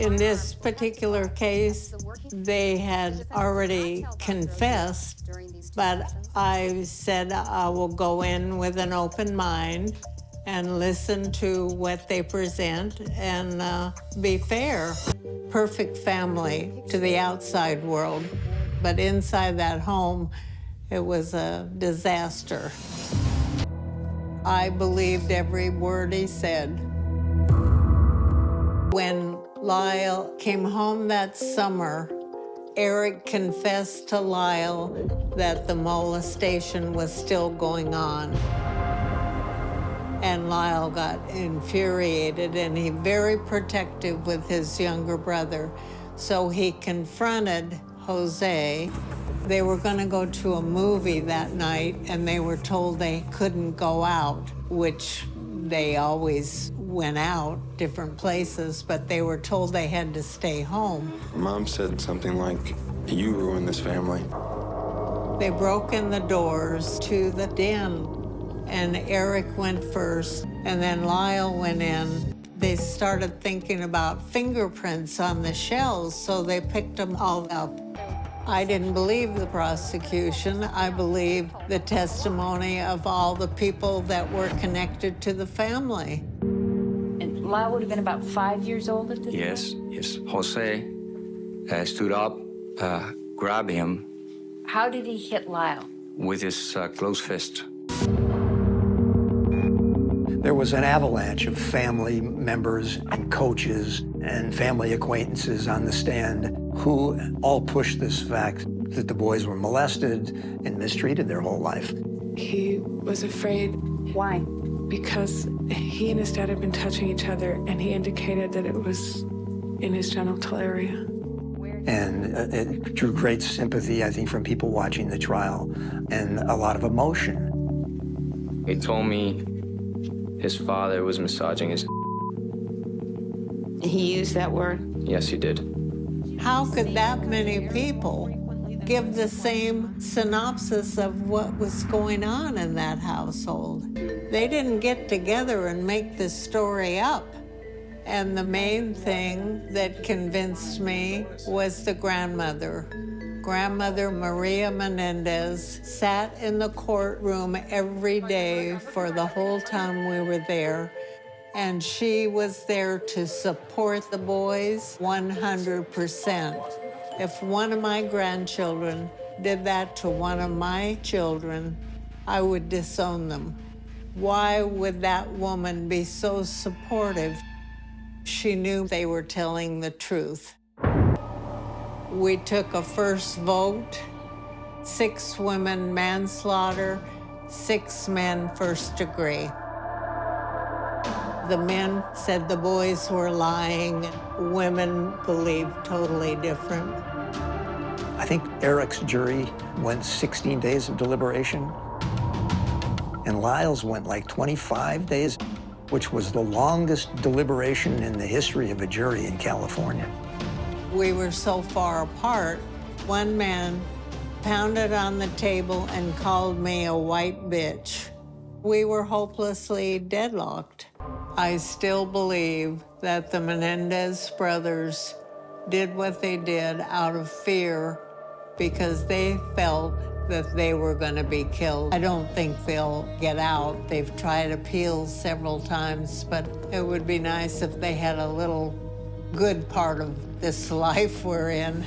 In this particular case, they had already confessed, but I said I will go in with an open mind and listen to what they present and be fair. Perfect family to the outside world, but inside that home, it was a disaster. I believed every word he said. When Lyle came home that summer, Erik confessed to Lyle that the molestation was still going on. And Lyle got infuriated, and he very protective with his younger brother. So he confronted Jose. They were gonna go to a movie that night, and they were told they couldn't go out, which they always went out, different places, but they were told they had to stay home. Mom said something like, "You ruined this family." They broke in the doors to the den, and Erik went first, and then Lyle went in. They started thinking about fingerprints on the shelves, so they picked them all up. I didn't believe the prosecution. I believed the testimony of all the people that were connected to the family. And Lyle would have been about 5 years old at this point? Yes. Jose stood up, grabbed him. How did he hit Lyle? With his closed fist. There was an avalanche of family members and coaches and family acquaintances on the stand who all pushed this fact that the boys were molested and mistreated their whole life. He was afraid. Why? Because he and his dad had been touching each other, and he indicated that it was in his genital area. And it drew great sympathy, I think, from people watching the trial, and a lot of emotion. He told me his father was massaging his. He used that word? Yes, he did. How could that many people give the same synopsis of what was going on in that household? They didn't get together and make this story up. And the main thing that convinced me was the grandmother. Grandmother Maria Menendez sat in the courtroom every day for the whole time we were there. And she was there to support the boys 100%. If one of my grandchildren did that to one of my children, I would disown them. Why would that woman be so supportive? She knew they were telling the truth. We took a first vote, 6 women manslaughter, 6 men first degree. The men said the boys were lying. Women believed totally different. I think Erik's jury went 16 days of deliberation, and Lyle's went like 25 days, which was the longest deliberation in the history of a jury in California. We were so far apart, one man pounded on the table and called me a white bitch. We were hopelessly deadlocked. I still believe that the Menendez brothers did what they did out of fear because they felt that they were going to be killed. I don't think they'll get out. They've tried appeals several times, but it would be nice if they had a little good part of this life we're in.